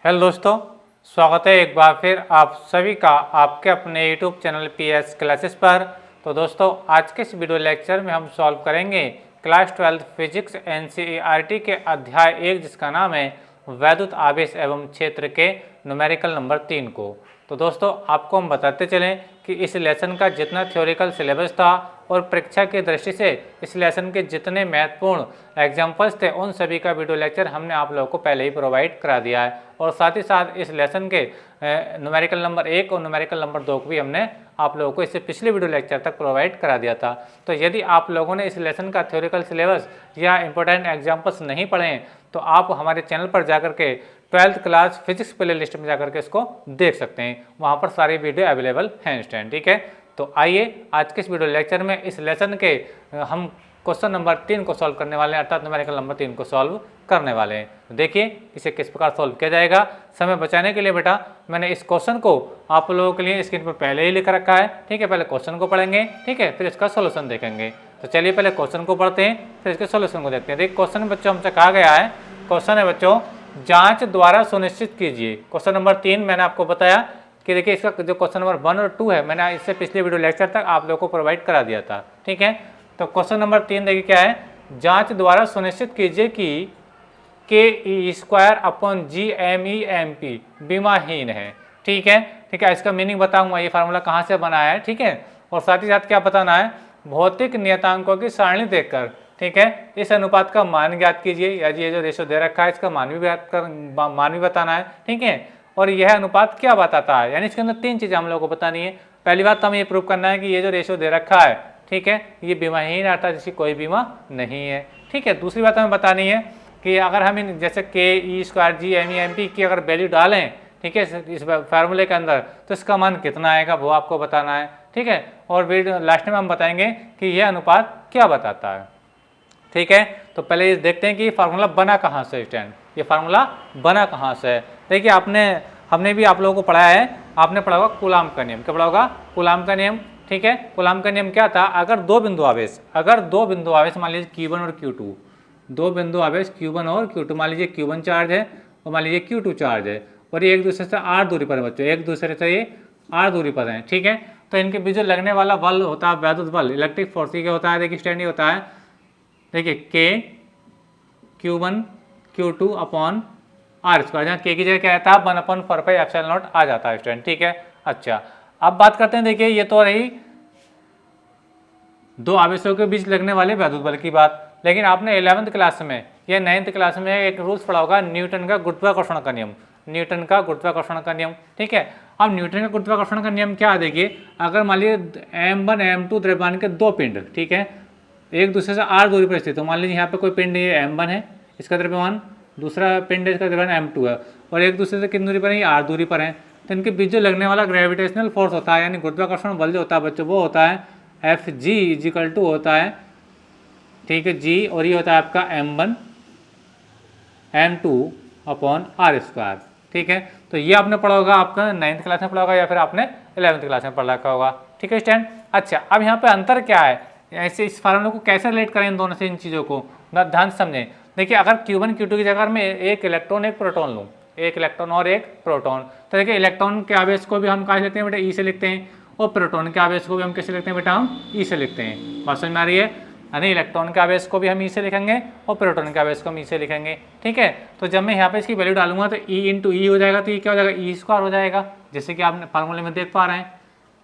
Hello दोस्तों, स्वागत है एक बार फिर आप सभी का आपके अपने यूट्यूब चैनल पीएस क्लासेस पर। तो दोस्तों, आज के इस वीडियो लेक्चर में हम सॉल्व करेंगे क्लास 12 फिजिक्स एनसीईआरटी के अध्याय 1 जिसका नाम है वैद्युत आवेश एवं क्षेत्र के न्यूमेरिकल नंबर 3 को। तो दोस्तों, आपको हम बताते चलें कि इस लेसन का जितना थ्योरिकल सिलेबस था और परीक्षा की दृष्टि से इस लेसन के जितने महत्वपूर्ण एग्जाम्पल्स थे उन सभी का वीडियो लेक्चर हमने आप लोगों को पहले ही प्रोवाइड करा दिया है। और साथ ही साथ इस लेसन के न्यूमेरिकल नंबर 1 और न्यूमेरिकल नंबर 2 को भी हमने आप लोगों को इससे पिछले वीडियो लेक्चर तक प्रोवाइड करा दिया था। तो यदि आप लोगों ने इस लेसन का थ्योरिकल सिलेबस या इंपॉर्टेंट एग्जाम्पल्स नहीं पढ़े हैं तो आप हमारे चैनल पर जाकर के 12th class physics play list में जाकर के इसको देख सकते हैं, वहाँ पर सारी वीडियो अवेलेबल हैं स्टूडेंट। ठीक है, तो आइए आज के इस वीडियो लेक्चर में इस लेसन के हम क्वेश्चन नंबर 3 को सॉल्व करने वाले हैं, अर्थात न्यूमेरिकल नंबर 3 को सॉल्व करने वाले हैं। तो देखिए इसे किस प्रकार सॉल्व किया जाएगा। समय बचाने के लिए बेटा मैंने इस क्वेश्चन को आप लोगों के लिए स्क्रीन पर पहले ही लिख रखा है। ठीक है, पहले क्वेश्चन को पढ़ेंगे, ठीक है, फिर इसका सोल्यूशन देखेंगे। तो चलिए पहले क्वेश्चन को पढ़ते हैं, फिर इसके सोल्यूशन को देखते हैं। देखिए क्वेश्चन बच्चों हमसे कहा गया है, क्वेश्चन है बच्चों, जांच द्वारा सुनिश्चित कीजिए। क्वेश्चन नंबर 3 मैंने आपको बताया कि देखिए इसका जो क्वेश्चन नंबर 1 और 2 है मैंने इससे पिछले वीडियो लेक्चर तक आप लोगों को प्रोवाइड करा दिया था। ठीक है, तो क्वेश्चन नंबर 3 देखिए क्या है, जांच द्वारा सुनिश्चित कीजिए कि ke²/GME/MP विमाहीन है। ठीक है, ठीक है, इसका मीनिंग बताऊंगा, ये फार्मूला कहाँ से बना है। ठीक है, और साथ ही साथ क्या बताना है, भौतिक नियतांकों की सारणी देखकर, ठीक है, इस अनुपात का मान ज्ञात कीजिए, या ये जो रेशो दे रखा है इसका मान भी बताना है। ठीक है, और यह अनुपात क्या बताता है, यानी इसके अंदर 3 चीज़ें हम लोग को बतानी है। पहली बात तो हमें ये प्रूव करना है कि ये जो रेशो दे रखा है, ठीक है, ये विमाहीन अर्थात इसकी कोई बीमा नहीं है। ठीक है, दूसरी बात हमें बतानी है कि अगर हम इन जैसे ke²/GME/MP की अगर वैल्यू डालें, ठीक है, इस फार्मूले के अंदर, तो इसका मान कितना आएगा वो आपको बताना है। ठीक है, और लास्ट में हम बताएंगे कि यह अनुपात क्या बताता है। ठीक है, तो पहले ये देखते हैं कि फार्मूला बना कहाँ से स्टैंड, ये फार्मूला बना कहाँ से है। देखिए हमने भी आप लोगों को पढ़ाया है, आपने पढ़ा होगा कूलाम का नियम। क्या पढ़ा होगा? कूलाम का नियम। ठीक है, कूलाम का नियम क्या था, अगर दो बिंदु आवेश मान लीजिए Q1 और Q2, दो बिंदु आवेश Q1 और Q2, मान लीजिए Q1 चार्ज है और मान लीजिए Q2 चार्ज है, और ये एक दूसरे से r दूरी पर है बच्चों, एक दूसरे से ये r दूरी पर है। ठीक है, तो इनके बीच जो लगने वाला बल होता है वैद्युत बल, इलेक्ट्रिक फोर्स, क्या होता है, देखिए स्टैंड होता है, देखिए K/Q1 Q2/r², जहाँ K की जगह क्या रहता है 1/4πε0 आ जाता है स्टूडेंट। ठीक है, अच्छा अब बात करते हैं, देखिए ये तो रही दो आवेशों के बीच लगने वाले वैद्युत बल की बात, लेकिन आपने 11th क्लास में या 9th क्लास में एक रूल्स पढ़ा होगा, न्यूटन का गुरुत्वाकर्षण का नियम, न्यूटन का गुरुत्वाकर्षण का नियम। ठीक है, अब न्यूटन का गुरुत्वाकर्षण का नियम क्या है, देखिए अगर मान लीजिए M1 M2 द्रव्यमान के दो पिंड, ठीक है, एक दूसरे से r दूरी पर स्थित, तो मान लीजिए यहाँ पे कोई पिंड ये M1 है, इसका द्रव्यमान, दूसरा पिंड है इसका द्रव्यमान M2 है, और एक दूसरे से कितनी दूरी पर है, ये r दूरी पर है, तो इनके बीच जो लगने वाला ग्रेविटेशनल फोर्स होता है, यानी गुरुत्वाकर्षण बल जो होता है बच्चों, वो होता है Fg = होता है, ठीक है, g, और ये होता है आपका M1 M2/r²। ठीक है, तो ये आपने पढ़ा होगा, आपका 9th क्लास में पढ़ा होगा या फिर आपने 11th क्लास में पढ़ रखा होगा। ठीक है स्टूडेंट, अच्छा अब यहाँ पे अंतर क्या है, ऐसे इस फार्मूले को कैसे रिलेट करें इन दोनों से, इन चीज़ों को ध्यान से समझें। देखिए अगर Q1 Q2 की जगह में एक इलेक्ट्रॉन एक प्रोटॉन लूँ, एक इलेक्ट्रॉन और एक प्रोटॉन, तो देखिए इलेक्ट्रॉन के आवेश को भी हम कहाँ लिखते हैं बेटा, E से लिखते हैं, और प्रोटॉन के आवेश को भी हम कैसे लिखते हैं बेटा, हम E से लिखते हैं। बात समझ में आ रही है, यानी इलेक्ट्रॉन के आवेश को भी हम E से लिखेंगे और प्रोटॉन के आवेश को हम E से लिखेंगे। ठीक है, तो जब मैं यहाँ पे इसकी वैल्यू डालूंगा तो E/E हो जाएगा, तो ये क्या हो जाएगा, E² हो जाएगा, जैसे कि आप फार्मूले में देख पा रहे हैं।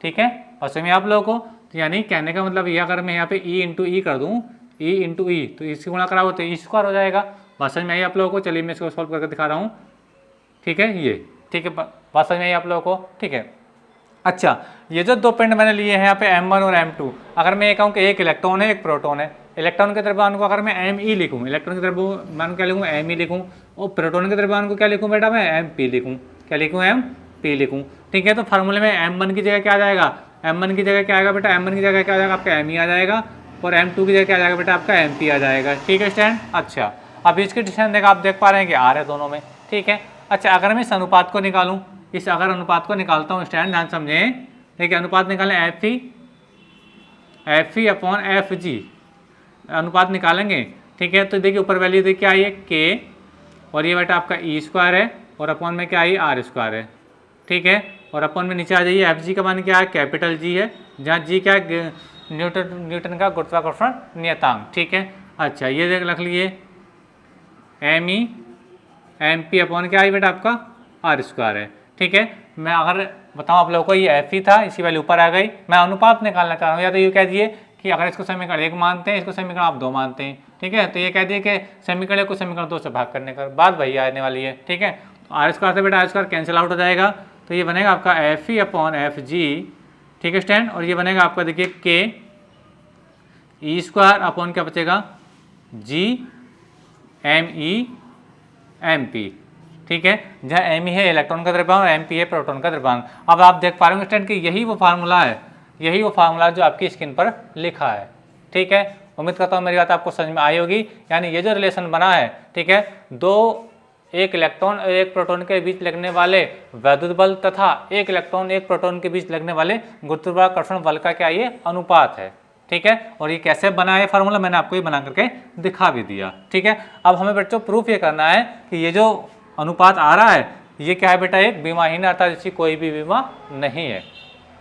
ठीक है, और समझ में आप लोगों को, तो यानी कहने का मतलब ये, अगर मैं यहाँ पे E/E कर दूँ, E/E, तो इसकी गुणा करा हो तो E² हो जाएगा। बात समझ में आई आप लोगों को, चलिए मैं इसको सॉल्व करके दिखा रहा हूँ। ठीक है, ये ठीक है, बात समझ में आई आप लोगों को। ठीक है, अच्छा ये जो दो पिंड मैंने लिए हैं यहाँ पे M1 और M2, अगर मैं ये कहूँ कि एक इलेक्ट्रॉन है एक प्रोटॉन है, इलेक्ट्रॉन के द्रव्यमान को अगर मैं Me लिखूँ, इलेक्ट्रॉन के द्रव्यमान को क्या लिखूँ, Me लिखूँ, और प्रोटॉन के द्रव्यमान को क्या लिखूँ बेटा, मैं MP लिखूँ, क्या लिखूँ, MP लिखूँ। ठीक है, तो फार्मूले में M1 की जगह क्या आ जाएगा, M1 की जगह क्या आएगा बेटा, M1 की जगह क्या आ जाएगा आपका Me आ जाएगा, और M2 की जगह क्या आ जाएगा बेटा आपका MP आ जाएगा। ठीक है स्टैंड, अच्छा अब इसकी डिस्टेंस देखा, आप देख पा रहे हैं कि R है दोनों में। ठीक है, अच्छा अगर मैं इस अनुपात को निकालूं, इस अगर अनुपात को निकालता हूँ स्टैंड, ध्यान समझें, देखिए अनुपात निकालें Fe/Fg अनुपात निकालेंगे। ठीक है, तो देखिए ऊपर वैल्यू देखिए आई है K, और ये बेटा आपका E² है, और अपॉन में क्या आई आर स्क्वायर है, ठीक है। और अपॉन में नीचे आ जाइए, एफ जी का मान क्या है, कैपिटल जी है, जहाँ जी क्या है, न्यूटन का गुरुत्वाकर्षण नियतांक, ठीक है। अच्छा ये देख रख लिए M E M P upon क्या आई बेटा आपका आर स्क्वायर है, ठीक है। मैं अगर बताऊँ आप लोगों को, ये एफ ही था, इसी वाली ऊपर आ गई। मैं अनुपात निकालना चाह रहा हूँ, या तो ये कह दिए कि अगर इसको समीकरण 1 मानते हैं, इसको समीकरण आप 2 मानते हैं, ठीक है। तो ये कह दिए कि समीकरण को समीकरण 2 से भाग करने का बात वही आने वाली है, ठीक है। तो आर स्क्वायर से बेटा आर स्क्वायर कैंसिल आउट हो जाएगा, तो ये बनेगा आपका एफ ई अपॉन एफ जी, ठीक है स्टैंड। और ये बनेगा आपका देखिए के ई स्क्वायर अपॉन क्या बचेगा G M E M P, ठीक है। जहाँ एम ई है इलेक्ट्रॉन का द्रव्यमान और एम पी है प्रोटॉन का द्रव्यमान। अब आप देख पा रहे होंगे स्टूडेंट कि यही वो फार्मूला है, यही वो फार्मूला जो आपकी स्क्रीन पर लिखा है, ठीक है। उम्मीद करता हूँ मेरी बात आपको समझ में आई होगी। यानी ये जो रिलेशन बना है, ठीक है, एक इलेक्ट्रॉन और एक प्रोटॉन के बीच लगने वाले वैद्युत बल तथा एक इलेक्ट्रॉन एक प्रोटॉन के बीच लगने वाले गुरुत्वाकर्षण बल का क्या ये अनुपात है, ठीक है। और ये कैसे बना है फार्मूला, मैंने आपको ये बना करके दिखा भी दिया, ठीक है। अब हमें बच्चों प्रूफ ये करना है कि ये जो अनुपात आ रहा है ये क्या है बेटा, एक विमाहीन अर्थात इसकी कोई भी विमा नहीं है,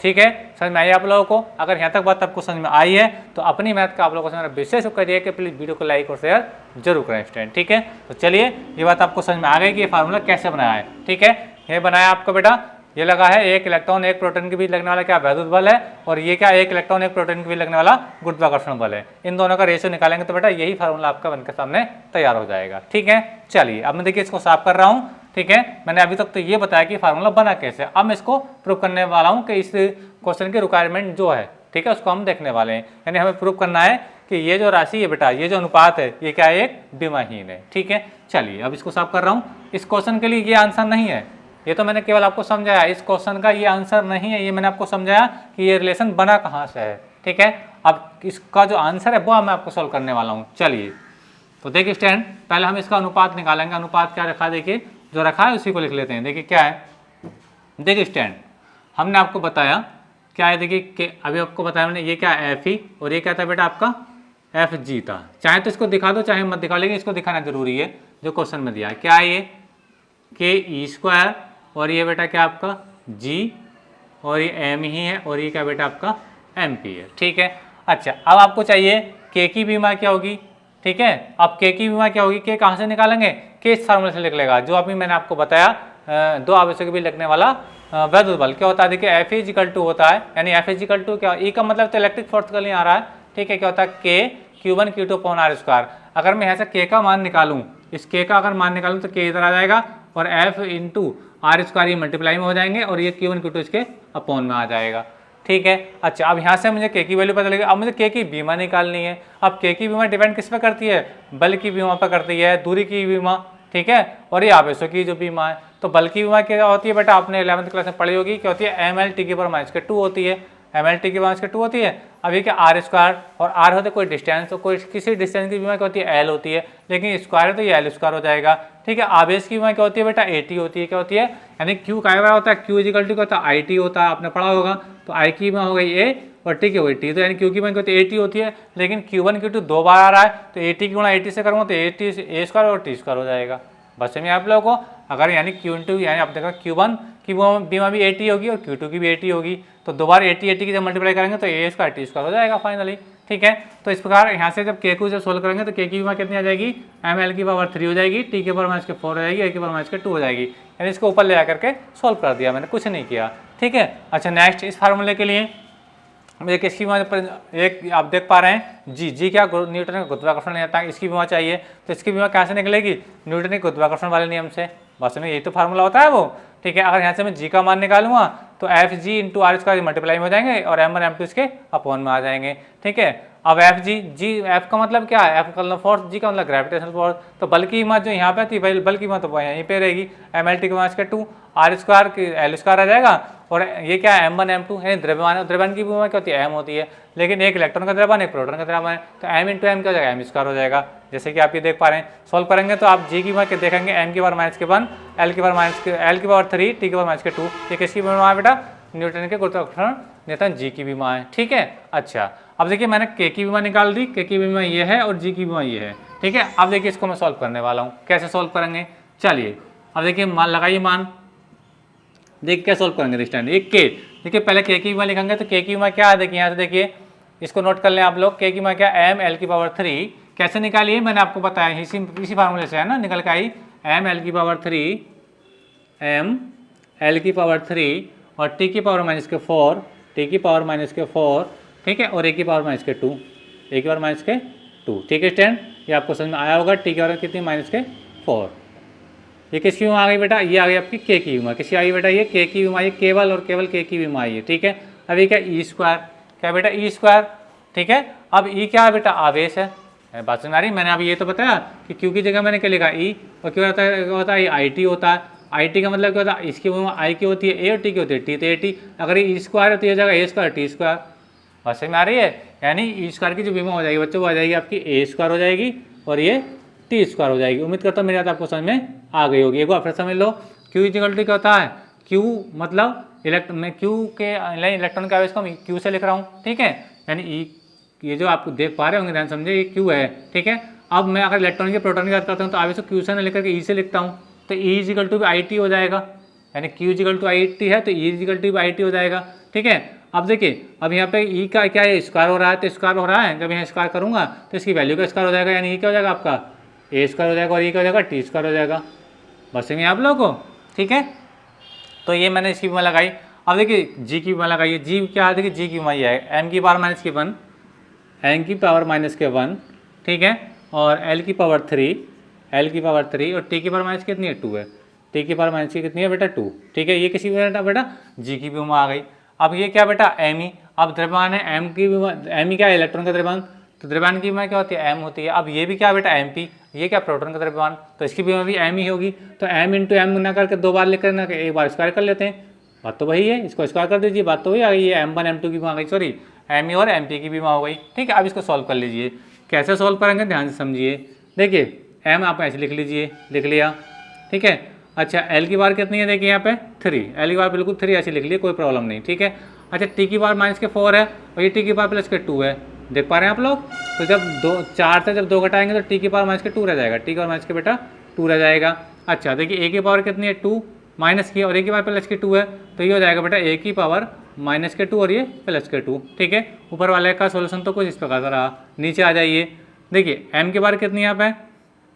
ठीक है। समझ में आई आप लोगों को? अगर यहाँ तक बात आपको समझ में आई है तो अपनी मैथ का आप लोगों को मेरा विशेष करिए कि प्लीज वीडियो को लाइक और शेयर जरूर करें स्टूडेंट, ठीक है। तो चलिए ये बात आपको समझ में आ गई कि ये फार्मूला कैसे बनाया है, ठीक है। ये बनाया आपको बेटा, ये लगा है एक इलेक्ट्रॉन एक प्रोटॉन के बीच लगने वाला क्या वैद्युत बल है, और ये क्या एक इलेक्ट्रॉन एक प्रोटॉन के बीच लगने वाला गुरुत्वाकर्षण बल है। इन दोनों का रेशियो निकालेंगे तो बेटा यही फार्मूला आपका बनकर सामने तैयार हो जाएगा, ठीक है। चलिए अब मैं देखिए इसको साफ कर रहा हूँ, ठीक है। मैंने अभी तक तो ये बताया कि फार्मूला बना कैसे, अब मैं इसको प्रूव करने वाला हूँ कि इस क्वेश्चन की रिक्वायरमेंट जो है, ठीक है, उसको हम देखने वाले हैं। यानी हमें प्रूव करना है कि ये जो राशि है बेटा, ये जो अनुपात है, ये क्या है, एक विमाहीन है, ठीक है। चलिए अब इसको साफ कर रहा हूँ। इस क्वेश्चन के लिए ये आंसर नहीं है, ये तो मैंने केवल आपको समझाया, इस क्वेश्चन का ये आंसर नहीं है, ये मैंने आपको समझाया कि ये रिलेशन बना कहाँ से है, ठीक है। अब इसका जो आंसर है वो मैं आपको सॉल्व करने वाला हूँ। चलिए तो देखिए स्टैंड, पहले हम इसका अनुपात निकालेंगे। अनुपात क्या रखा है, देखिए जो रखा है उसी को लिख लेते हैं। देखिए क्या है, देखिए स्टैंड, हमने आपको बताया क्या है, देखिए अभी आपको बताया मैंने, ये क्या है एफ ई और ये क्या था बेटा आपका एफ जी था। चाहे तो इसको दिखा दो चाहे मत दिखा, लेकिन इसको दिखाना जरूरी है जो क्वेश्चन में दिया है। क्या है ये के ई स्क्वायर और ये बेटा क्या आपका जी और ये एम ही है और ये क्या बेटा आपका एम पी है, ठीक है। अच्छा अब आपको चाहिए के की बीमा क्या होगी, ठीक है। अब के की बीमा क्या होगी, के कहाँ से निकालेंगे, के इस फार्मूले से लिख लेगा जो अभी मैंने आपको बताया, दो आवेशों के बीच लगने वाला वैद्युत बल क्या होता है। देखिए एफ इजिकल टू होता है, यानी एफ इजिकल टू क्या, ई का मतलब तो इलेक्ट्रिक फोर्स का लिए आ रहा है, ठीक है। क्या होता है के Q1 Q2 upon are square. अगर मैं यहाँ से के का मान निकालूं, इस के का अगर मान निकालूं तो के इधर आ जाएगा और एफ इंटू आर स्क्वायर ये मल्टीप्लाई में हो जाएंगे और ये Q1 Q2 इसके अपॉन में आ जाएगा, ठीक है। अच्छा अब यहाँ से मुझे के की वैल्यू पता लगेगी। अब मुझे के की बीमा निकालनी है। अब के की बीमा डिपेंड किस पे करती है, बल की बीमा पर करती है, दूरी की बीमा, ठीक है, और ये आवेशों की जो बीमा है। तो बल की बीमा क्या होती है बेटा, आपने 11वीं क्लास में पढ़ी होगी, क्या होती है एम एल टी की पावर माइनस के 2 होती है, एम एल टी की पावर माइनस के 2 होती है। अब ये क्या आर स्क्वायर, और आर होते कोई डिस्टेंस, तो कोई किसी डिस्टेंस की बीमा क्या होती है एल होती है, लेकिन स्क्वायर है तो ये एल स्क्वायर हो जाएगा, ठीक है। आवेश की बीमा क्या होती है बेटा ए टी होती है, क्या होती है, यानी क्यू का होता है, क्यू इजिकल टू क्या होता है आई टी होता है, आपने पढ़ा होगा। तो आई की बीमा हो गई ए और टी की हो गई टी, तो यानी क्यू की बीमा क्या होती है ए टी होती है, लेकिन Q1 Q2 दो बार आ रहा है तो ए टी की गुणा ए टी से करूँगा तो ए टी ए स्क्वायर और टी स्क्वायर हो जाएगा। बस में आप लोगों को अगर यानी Q2 यानी आप देखा Q1 की बीमा भी 80 होगी और Q2 की भी 80 होगी, तो दो बार 80 की जब मल्टीप्लाई करेंगे तो ए स्क्वायर टी स्क्वायर हो जाएगा फाइनली, ठीक है। तो इस प्रकार यहाँ से जब के को जब सोल्व करेंगे तो के की बीमा कितनी आ जाएगी, एम एल की पावर 3 हो जाएगी, टी की पावर माइनस के 4 हो जाएगी, ए की पावर माइनस के 2 हो जाएगी। यानी इसको ऊपर ले आकर के सोल्व कर दिया मैंने, कुछ नहीं किया, ठीक है। अच्छा नेक्स्ट इस फार्मूले के लिए एक इसकी एक आप देख पा रहे हैं जी क्या न्यूटन का गुरुत्वाकर्षण नियम था, इसकी बीमा चाहिए तो इसकी बीमा कैसे निकलेगी, न्यूटन के गुरुत्वाकर्षण वाले नियम से। बस में यही तो फार्मूला होता है वो, ठीक है। अगर यहाँ से मैं जी का मान निकालूंगा तो F G into R square multiply में हो जाएंगे और M1 M2 इसके अपॉन में आ जाएंगे, ठीक है। अब एफ जी एफ का मतलब क्या है, एफ का मतलब फोर्स, जी का मतलब ग्रेविटेशनल फोर्स। तो बल की कीमत जो यहाँ पे थी बल की कीमत तो यहीं पे रहेगी, एम एल टी के माइनस के 2 आर स्क्वायर की एल स्क्वायर आ जाएगा, और ये क्या है M1 M2 है द्रव्यमान, द्रव्यमान की बीमा क्या होती है एम होती है, लेकिन एक इलेक्ट्रॉन का द्रव्यमान एक प्रोटॉन का द्रव्यमान है, तो एम इंटू एम क्या हो जाएगा एम स्क्वायर हो जाएगा। जैसे कि आप ये देख पा रहे हैं, सॉल्व करेंगे तो आप जी की बीमा देखेंगे एम की पावर माइनस के 1, एल की पावर 3, टी की पावर माइनस के 2, ये किसकी बीमा है बेटा, न्यूटन के गुरुत्वाकर्षण नियतांक जी की बीमा है, ठीक है। अच्छा अब देखिए मैंने के की बीमा निकाल दी, के की बीमा ये है और जी की बीमा ये है, ठीक है। अब देखिए इसको मैं सॉल्व करने वाला हूँ, कैसे सॉल्व करेंगे, चलिए अब देखिए मान लगाइए मान, देखिए क्या सोल्व करेंगे दिस टाइम। ये के, देखिए पहले के की मान लिखेंगे तो के की मान क्या है, देखिए यहाँ से देखिए इसको नोट कर लें आप लोग। के की मान क्या, एम एल की पावर 3 कैसे निकालिए मैंने आपको बताया, इसी फार्मूले से है ना, निकल के आई एम एल की पावर 3, एम एल की पावर 3 और टी की पावर माइनस के 4, टी की पावर माइनस के 4, ठीक है, और ए की पावर माइनस के 2, ए की पावर माइनस के 2, ठीक है स्टैंड। ये आपको समझ में आया होगा, टी की पावर कितनी, माइनस के 4। ये किसकी विमा आ गई बेटा, ये आ गई आपकी के की विमा। किसकी आ गई बेटा, ये के की विमा, ये केवल और केवल के की विमा आई है, ठीक है। अब ये क्या, ई स्क्वायर, क्या बेटा ई स्क्वायर, ठीक है। अब ई क्या है बेटा, आवेश है, बात समझ आ रही। मैंने अभी ये तो बताया कि क्यू की जगह मैंने क्या लिखा, ई, और क्यों होता है आई टी होता है। आई टी का मतलब क्या होता है, इसकी विमा आई की होती है, ए और टी की होती है, टी तो ए टी, अगर ये ई स्क्वायर है तो ये जगह ए स्क्वायर टी स्क्वायर, बात समझ में आ रही है। यानी ई स्क्वायर की जो विमा हो जाएगी बच्चों वो आ जाएगी आपकी ए स्क्वायर हो जाएगी और ये टी स्क्वायर हो जाएगी। उम्मीद करता हूँ मेरी बात आपको समझ में आ गई होगी। एक बार फिर समझ लो, क्यू इक्वल टू क्या होता है, क्यू मतलब मैं क्यू के इलेक्ट्रॉन के आवेश को क्यू से लिख रहा हूँ, ठीक है। यानी ई, ये जो आप देख पा रहे होंगे ध्यान समझे, ये क्यू है, ठीक है। अब मैं अगर इलेक्ट्रॉन के प्रोटॉन की बात करता हूँ तो आवेश को क्यू से न लेकर के ई से लिखता हूँ, तो E equal to I T हो जाएगा। यानी Q equal to I T है तो E equal to I T हो जाएगा, ठीक है। अब देखिए अब यहाँ पे ई का क्या है, स्क्वायर हो रहा है, तो स्क्वायर हो रहा है, जब यहाँ स्क्वायर करूँगा तो इसकी वैल्यू का स्क्वायर हो जाएगा, यानी ई क्या हो जाएगा आपका, ए स्क्वायर हो जाएगा और ई क्या हो जाएगा, टी स्क्वायर हो जाएगा। बस में आप लोगों को, ठीक है। तो ये मैंने इसकी विमा लगाई। अब देखिए जी की विमा लगाइए, जी क्या है, देखिए जी की विमा ये है एम की पावर माइनस के 1, एन की पावर माइनस के 1, ठीक है, और एल की पावर 3, एल की पावर 3 और टी की पावर माइनस कितनी है, 2 है, टी की पावर माइनस की कितनी है बेटा, 2, ठीक है। ये किसी बेटा जी की विमा आ गई। अब ये क्या बेटा, एम ई, अब द्रव्यमान है, एम की विमा, एम ई क्या है, इलेक्ट्रॉन का द्रव्यमान, तो द्रव्यमान की विमा क्या होती है, एम होती है। अब ये भी क्या बेटा, एम पी, ये क्या प्रोटॉन का द्रव्यमान, तो इसकी विमा भी एम ही होगी। तो एम इंटू एम ना करके 2 बार लिख कर ना एक बार स्क्वायर कर लेते हैं, बात तो वही है, इसको स्क्वायर कर दीजिए, बात तो वही आ गई है, M1 M2 की विमा आ गई, सॉरी एम ई और एम पी की विमा हो गई, ठीक है। अब इसको सॉल्व कर लीजिए, कैसे सॉल्व करेंगे ध्यान से समझिए। देखिए एम आप ऐसे लिख लीजिए, लिख लिया, ठीक है। अच्छा एल की बार कितनी है, देखिए यहाँ पे 3, एल की बार बिल्कुल 3 ऐसे लिख लिए, कोई प्रॉब्लम नहीं, ठीक है। अच्छा टी की बार माइनस के 4 है और ये टी की बार प्लस के 2 है, देख पा रहे हैं आप लोग। तो जब 4 से जब 2 घटाएंगे तो टी की पावर माइनस के 2 रह जाएगा, टी की पावर माइनस के बेटा 2 रह जाएगा। अच्छा देखिए ए की पावर कितनी है, 2 माइनस की, और ए की पावर प्लस के 2 है, तो ये हो जाएगा बेटा ए की पावर माइनस के 2 और ये प्लस के 2, ठीक है। ऊपर वाले का सोल्यूशन तो कुछ इस प्रकार का रहा। नीचे आ जाइए, देखिए एम की पावर कितनी है यहाँ पे,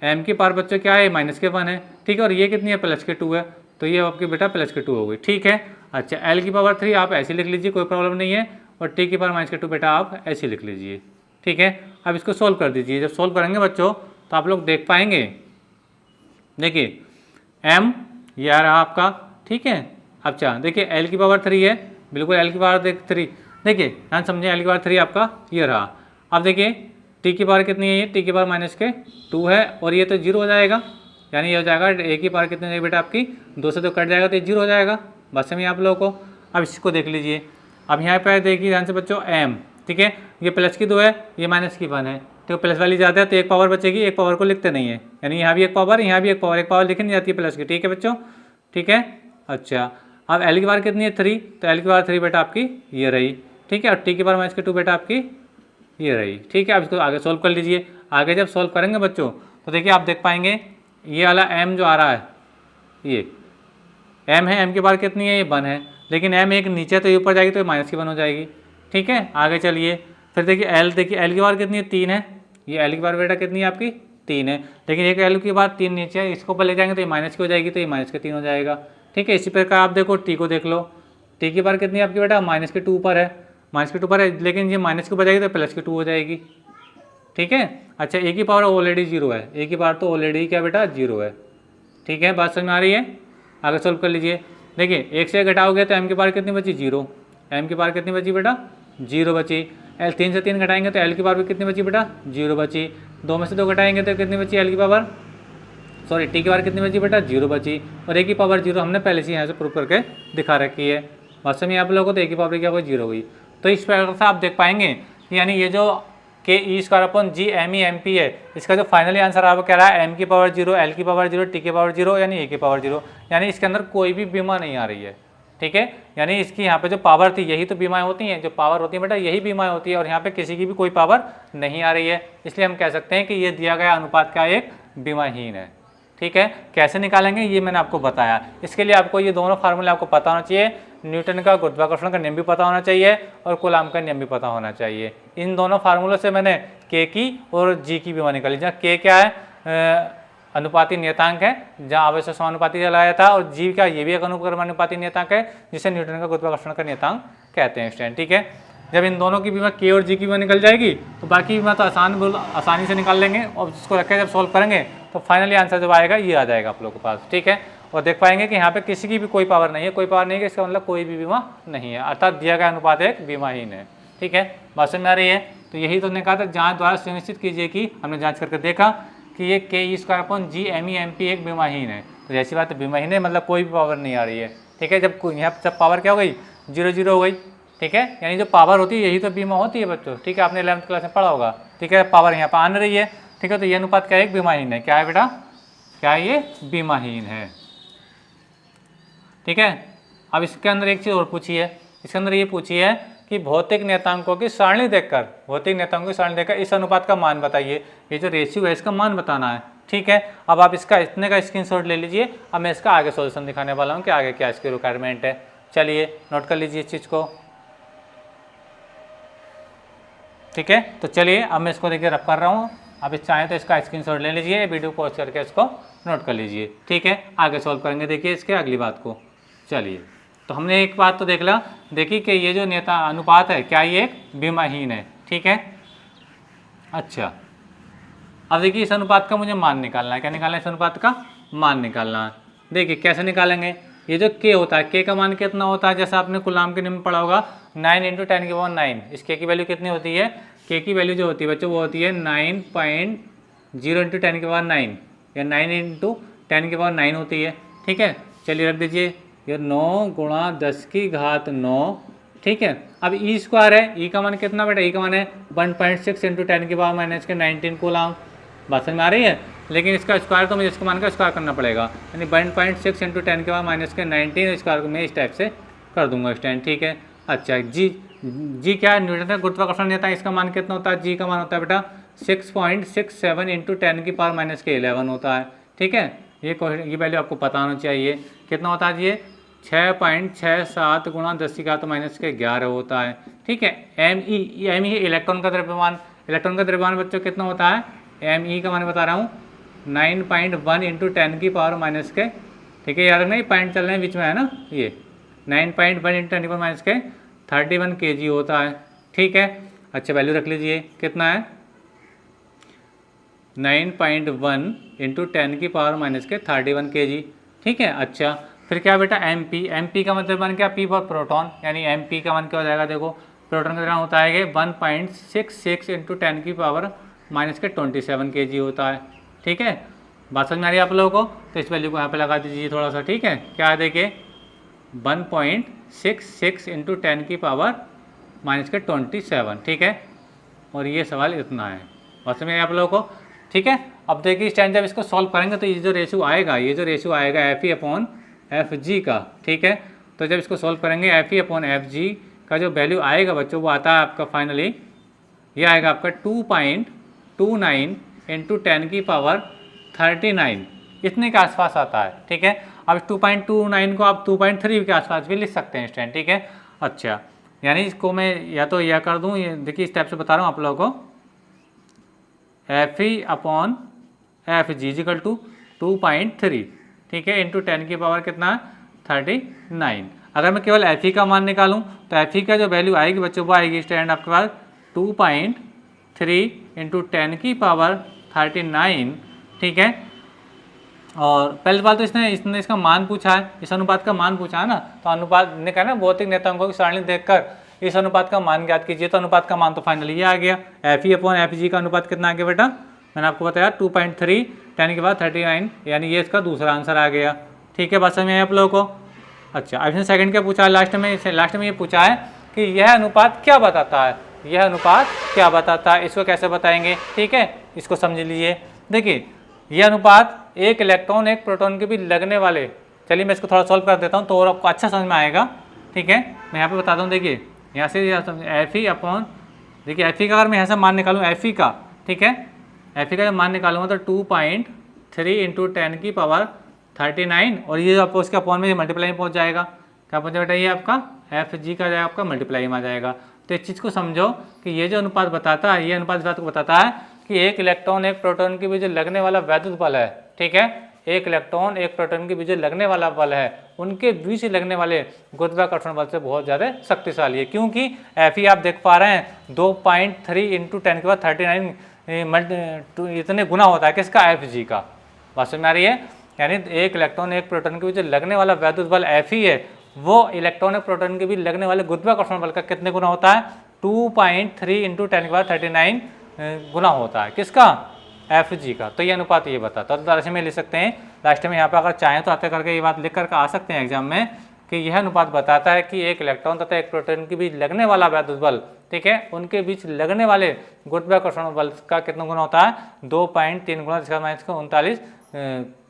एम की पावर बच्चों क्या है, माइनस के 1 है, ठीक है, और ये कितनी है, प्लस के 2 है, तो ये आपकी बेटा प्लस के 2 हो गई, ठीक है। अच्छा एल की पावर 3 आप ऐसे लिख लीजिए, कोई प्रॉब्लम नहीं है, और टी की पावर माइनस के 2 बेटा आप ऐसे लिख लीजिए, ठीक है। अब इसको सोल्व कर दीजिए, जब सोल्व करेंगे बच्चों तो आप लोग देख पाएंगे, देखिए एम ये आ रहा आपका, ठीक है। अच्छा देखिए एल की पावर 3 है, बिल्कुल एल की पावर 3, देखिए ध्यान समझिए, एल की पावर 3 आपका ये रहा। अब देखिए टी की पावर कितनी है, ये टी की पावर माइनस के 2 है, और ये तो 0 हो जाएगा, यानी ये हो जाएगा ए की पावर कितनी है बेटा आपकी, 2 से तो कट जाएगा तो ये 0 हो जाएगा, बस में आप लोगों को। अब इसको देख लीजिए, अब यहाँ पे देखिए ध्यान से बच्चों एम, ठीक है, ये प्लस की 2 है, ये माइनस की 1 है, तो प्लस वाली ज़्यादा है तो एक पावर बचेगी, एक पावर को लिखते नहीं है, यानी यहाँ भी एक पावर, यहाँ भी एक पावर लिखी नहीं जाती है प्लस की, ठीक है बच्चों, ठीक है। अच्छा अब एल की पावर कितनी है, 3, तो एल की पावर 3 बेटा आपकी ये रही, ठीक है, और टी की पावर माइनस के 2 बेटा आपकी ये रही, ठीक है। अब इसको आगे सोल्व कर लीजिए। आगे जब सोल्व करेंगे बच्चों तो देखिए आप देख पाएंगे ये वाला एम जो आ रहा है, ये एम है, एम की पावर कितनी है, ये 1 है, लेकिन एम एक नीचे तो ये ऊपर जाएगी तो ये माइनस की 1 हो जाएगी, ठीक है। आगे चलिए फिर देखिए एल की पावर कितनी है, 3 है, ये एल की पावर बेटा कितनी है आपकी 3 है, लेकिन एक एल की पावर 3 नीचे है, इसको ऊपर ले जाएंगे तो ये माइनस की हो जाएगी, तो ये माइनस के 3 हो जाएगा, ठीक है। इसी प्रकार आप देखो टी को देख लो, टी की पावर कितनी है आपकी बेटा, माइनस के 2 पर है, माइनस के 2 पर है, लेकिन ये माइनस के ऊपर जाएगी तो प्लस के 2 हो जाएगी, ठीक है। अच्छा ए की पावर ऑलरेडी 0 है, ए की पावर तो ऑलरेडी क्या बेटा 0 है, ठीक है, बात समझ में आ रही है। आगे सोल्व कर लीजिए, देखिए 1 से घटाओगे तो एम की पावर कितनी बची, 0, एम की पावर कितनी बची बेटा 0 बची। एल 3 से 3 घटाएंगे तो एल की पावर भी कितनी बची बेटा 0 बची। 2 में से 2 घटाएंगे तो कितनी बची एल की पावर, सॉरी टी की पावर कितनी बची बेटा 0 बची, और ए की पावर 0 हमने पहले से यहाँ से प्रूव करके दिखा रखी है। बात समझ में आप लोगों को, तो ए की पावर क्या हुई 0 हुई। तो इस प्रकार से आप देख पाएंगे यानी ये जो K E square upon G M E M P है, इसका जो फाइनली आंसर आपको कह रहा है एम की पावर 0, एल की पावर 0, टी की पावर 0, यानी ए की पावर 0, यानी इसके अंदर कोई भी बीमा नहीं आ रही है, ठीक है। यानी इसकी यहाँ पे जो पावर थी यही तो बीमाएँ होती हैं, जो पावर होती है बेटा यही बीमाएँ होती है, और यहाँ पे किसी की भी कोई पावर नहीं आ रही है, इसलिए हम कह सकते हैं कि ये दिया गया अनुपात का एक बीमाहीन है, ठीक है, कैसे निकालेंगे ये मैंने आपको बताया। इसके लिए आपको ये दोनों फार्मूले आपको पता होना चाहिए, न्यूटन का गुरुत्वाकर्षण का नियम भी पता होना चाहिए और कूलाम का नियम भी पता होना चाहिए। इन दोनों फार्मूलों से मैंने के की और जी की भी मान निकाली। जहाँ के क्या है अनुपाती नियतांक है, जहाँ आवेश समानुपाती चलाया था, और जी का ये भी एक अनुपाती नियतांक है जिसे न्यूटन का गुरुत्वाकर्षण का नियतांक कहते हैं स्टूडेंट। ठीक है, जब इन दोनों की बीमा के और जी की बीमा निकल जाएगी तो बाकी बीमा तो आसानी से निकाल लेंगे, और जिसको रख के जब सॉल्व करेंगे तो फाइनली आंसर जब आएगा ये आ जाएगा आप लोगों के पास। ठीक है, और देख पाएंगे कि यहाँ पे किसी की भी कोई पावर नहीं है, कोई पावर नहीं है इसका मतलब कोई भी बीमा नहीं है, अर्थात दिया गया अनुपात एक बीमाहीन है। ठीक है, बात समझ में आ रही है। तो यही तो ने कहा था, जांच द्वारा सुनिश्चित कीजिए कि हमने जांच करके देखा कि ये K E square upon G M E M P एक बीमाहीन है। तो जैसी बात है बीमाहीन है मतलब कोई भी पावर नहीं आ रही है। ठीक है, जब यहाँ जब पावर क्या हो गई 0 हो गई। ठीक है, यानी जो पावर होती है यही तो बीमा होती है बच्चों। ठीक है, आपने 11th क्लास में पढ़ा होगा। ठीक है, पावर यहाँ पर आने रही है। ठीक है, तो ये अनुपात क्या है, एक बीमाहीन है। क्या है बेटा, क्या ये बीमाहीन है। ठीक है, अब इसके अंदर एक चीज़ और पूछी है, इसके अंदर ये पूछी है कि भौतिक नियतांकों की सारणी देखकर इस अनुपात का मान बताइए। ये जो रेशियो है इसका मान बताना है। ठीक है, अब आप इसका इतने का स्क्रीनशॉट ले लीजिए। अब मैं इसका आगे सॉल्यूशन दिखाने वाला हूँ कि आगे क्या इसकी रिक्वायरमेंट है। चलिए नोट कर लीजिए इस चीज़ को। ठीक है, तो चलिए अब मैं इसको देखिए रब कर रहा हूँ। अब इस चाहें तो इसका स्क्रीनशॉट ले लीजिए, वीडियो पॉज करके इसको नोट कर लीजिए। ठीक है, आगे सॉल्व करेंगे देखिए इसके अगली बात को। चलिए, तो हमने एक बात तो देख ला, देखिए कि ये जो नेता अनुपात है क्या ये एक बीमाहीन है। ठीक है, अच्छा अब देखिए इस अनुपात का मुझे मान निकालना है। क्या निकालना है, इस अनुपात का मान निकालना है। देखिए कैसे निकालेंगे, ये जो के होता है, के का मान कितना होता है, जैसा आपने कूलाम के नियम में पढ़ा होगा 9 × 10⁹। इस के की वैल्यू कितनी होती है, के की वैल्यू जो होती है बच्चों वो होती है 9.0 × 10⁹ या 9 × 10⁹ होती है। ठीक है, चलिए रख दीजिए, ये 9 × 10⁹। ठीक है, अब ई स्क्वायर है, ई का मान कितना बेटा, ई का मान है 1.6 × 10⁻⁻19 कूलाम। बात समझ में आ रही है, लेकिन इसका स्क्वायर तो मुझे इसका मान का स्क्वायर करना पड़ेगा, यानी 1.6 × 10⁻⁻19 स्क्वायर को मैं इस टाइप से कर दूंगा स्टैंड। ठीक है, अच्छा जी क्या है, न्यूटन का गुरुत्वाकर्षण नियतांक, इसका मान कितना होता है, जी का मान होता है बेटा 6.67 × 10⁻⁻11 होता है। ठीक है, ये वैल्यू आपको पता होना चाहिए, कितना होता है ये 6.67 × 10⁻11 होता है। ठीक है, एम ई इलेक्ट्रॉन का द्रव्यमान, इलेक्ट्रॉन का द्रव्यमान बच्चों कितना होता है, एम ई का मान बता रहा हूँ 9.1 × 10⁻⁻। ठीक है, याद रखना ये पॉइंट चल रहे हैं बीच में है ना, ये 9.1 × 10⁻⁻31 kg होता है। ठीक है, अच्छा वैल्यू रख लीजिए कितना है 9.1 × 10⁻31 kg। ठीक है, अच्छा फिर क्या बेटा एम पी का मतलब मान क्या, पी फॉर प्रोटॉन, यानी एम पी का मान क्या हो जाएगा, देखो प्रोटॉन का द्रव्यमान होता है 1.66 × 10⁻27 kg होता है। ठीक है, बात समझ में आ रही है आप लोगों को, तो इस वैल्यू को यहाँ पे लगा दीजिए थोड़ा सा। ठीक है, क्या है देखिए 1.66 × 10⁻27। ठीक है, और ये सवाल इतना है, बात समझ में आप लोगों को। ठीक है, अब देखिए इस टाइम जब इसको सॉल्व करेंगे तो ये जो रेशियो आएगा एफ ई अपॉन एफ जी का। ठीक है, तो जब इसको सॉल्व करेंगे एफ ई अपॉन एफ जी का जो वैल्यू आएगा बच्चों वो आता है आपका फाइनली, ये आएगा आपका 2.29 × 10⁻39 इतने के आसपास आता है। ठीक है, अब 2.29 को आप 2.3 के आसपास भी लिख सकते हैं स्टूडेंट। ठीक है, अच्छा यानी इसको मैं या तो यह कर दूँ, ये देखिए इस टाइप से बता रहा हूँ आप लोगों को, F E upon F G equal to 2.3। ठीक है, इंटू 10 की पावर कितना है 39। अगर मैं केवल एफ ई का मान निकालूं तो एफ ई का जो वैल्यू आएगी बच्चों वो आएगी स्टैंड आपके पास 2.3 × 10 की पावर 39। ठीक है, और पहली बात तो इसने इसका मान पूछा है, इस अनुपात का मान पूछा है ना, तो अनुपात ने कहा ना भौतिक नियतांकों की सारणी देखकर इस अनुपात का मान ज्ञात कीजिए। तो अनुपात का मान तो फाइनली ये आ गया, एफ ई अपॉन एफ जी का अनुपात कितना आ गया बेटा, मैंने आपको बताया 2.3 10 की पावर 39, यानी ये इसका दूसरा आंसर आ गया। ठीक है, बात समझ में आई आप लोगों को। अच्छा अब इसने सेकंड क्या पूछा है, लास्ट में ये पूछा है कि यह अनुपात क्या बताता है, यह अनुपात क्या बताता है, इसको कैसे बताएंगे। ठीक है, इसको समझ लीजिए। देखिए यह अनुपात एक इलेक्ट्रॉन एक प्रोटॉन के भी लगने वाले, चलिए मैं इसको थोड़ा सॉल्व कर देता हूँ तो और आपको अच्छा समझ में आएगा। ठीक है, मैं यहाँ पे बताता हूँ, देखिए यहाँ से एफ ई अपॉन, देखिए एफ ई का अगर मैं यहाँ से मान निकालूँ एफ ई का, ठीक है एफ ई का जब मान निकालूंगा तो 3 इंटू 10 की पावर 39 और ये आपको उसके अपॉन में मल्टीप्लाई में पहुंच जाएगा। क्या पहुंच जाएगा ये आपका एफ जी का जाएगा आपका मल्टीप्लाई में आ जाएगा। तो इस चीज़ को समझो कि ये जो अनुपात बताता है, ये अनुपात इस बात को बताता है कि एक इलेक्ट्रॉन एक प्रोटॉन के बीच जो लगने वाला वैद्युत बल है, ठीक है, एक इलेक्ट्रॉन एक प्रोटॉन के बीच जो लगने वाला बल है, उनके बीच लगने वाले गुरुत्वाकर्षण बल से बहुत ज़्यादा शक्तिशाली है। क्योंकि एफ ई आप देख पा रहे हैं 2.3 इंटू 10 के बाद 39 इतने गुना होता है किसका, एफ जी का। बात समझ में आ रही है? यानी एक इलेक्ट्रॉन एक प्रोटॉन के बीच लगने वाला वैद्युत बल एफ ई है, वो इलेक्ट्रॉन एक प्रोटॉन के बीच लगने वाले गुरुत्वाकर्षण बल का कितने गुना होता है, 2.3 इंटू 10 के बाद 39 गुना होता है किसका, एफ जी का। तो ये अनुपात ये बताता है। तो दरअसल में लिख सकते हैं लास्ट में यहाँ पे, अगर चाहें तो आते करके ये बात लिख करके आ सकते हैं एग्जाम में कि यह अनुपात बताता है कि एक इलेक्ट्रॉन तथा एक प्रोटॉन के बीच लगने वाला वैद्युत बल, ठीक है, उनके बीच लगने वाले गुरुत्वाकर्षण बल का कितना गुना होता है, 2.3 गुना, जिसका माइनस 39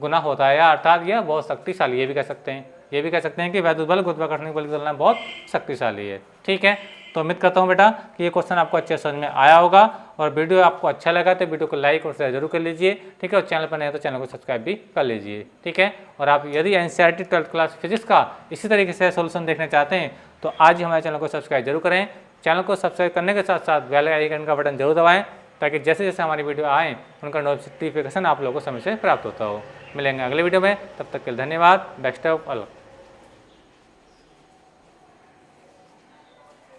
गुना होता है, या अर्थात यह बहुत शक्तिशाली। ये भी कह सकते हैं, ये भी कह सकते हैं कि वैद्युत बल गुरुत्वाकर्षण बल की तुलना में बहुत शक्तिशाली है। ठीक है, तो उम्मीद करता हूँ बेटा कि ये क्वेश्चन आपको अच्छे समझ में आया होगा, और वीडियो आपको अच्छा लगा तो वीडियो को लाइक और शेयर जरूर कर लीजिए। ठीक है, और चैनल पर नए तो चैनल को सब्सक्राइब भी कर लीजिए। ठीक है, और आप यदि एनसीईआरटी 12th क्लास फिजिक्स का इसी तरीके से सोल्यूशन देखना चाहते हैं तो आज ही हमारे चैनल को सब्सक्राइब जरूर करें। चैनल को सब्सक्राइब करने के साथ साथ बेल आइकन का बटन जरूर दबाएं, ताकि जैसे जैसे हमारी वीडियो आए उनका नोटिफिकेशन आप लोगों को समय से प्राप्त होता हो। मिलेंगे अगले वीडियो में, तब तक के लिए धन्यवाद। Best of luck.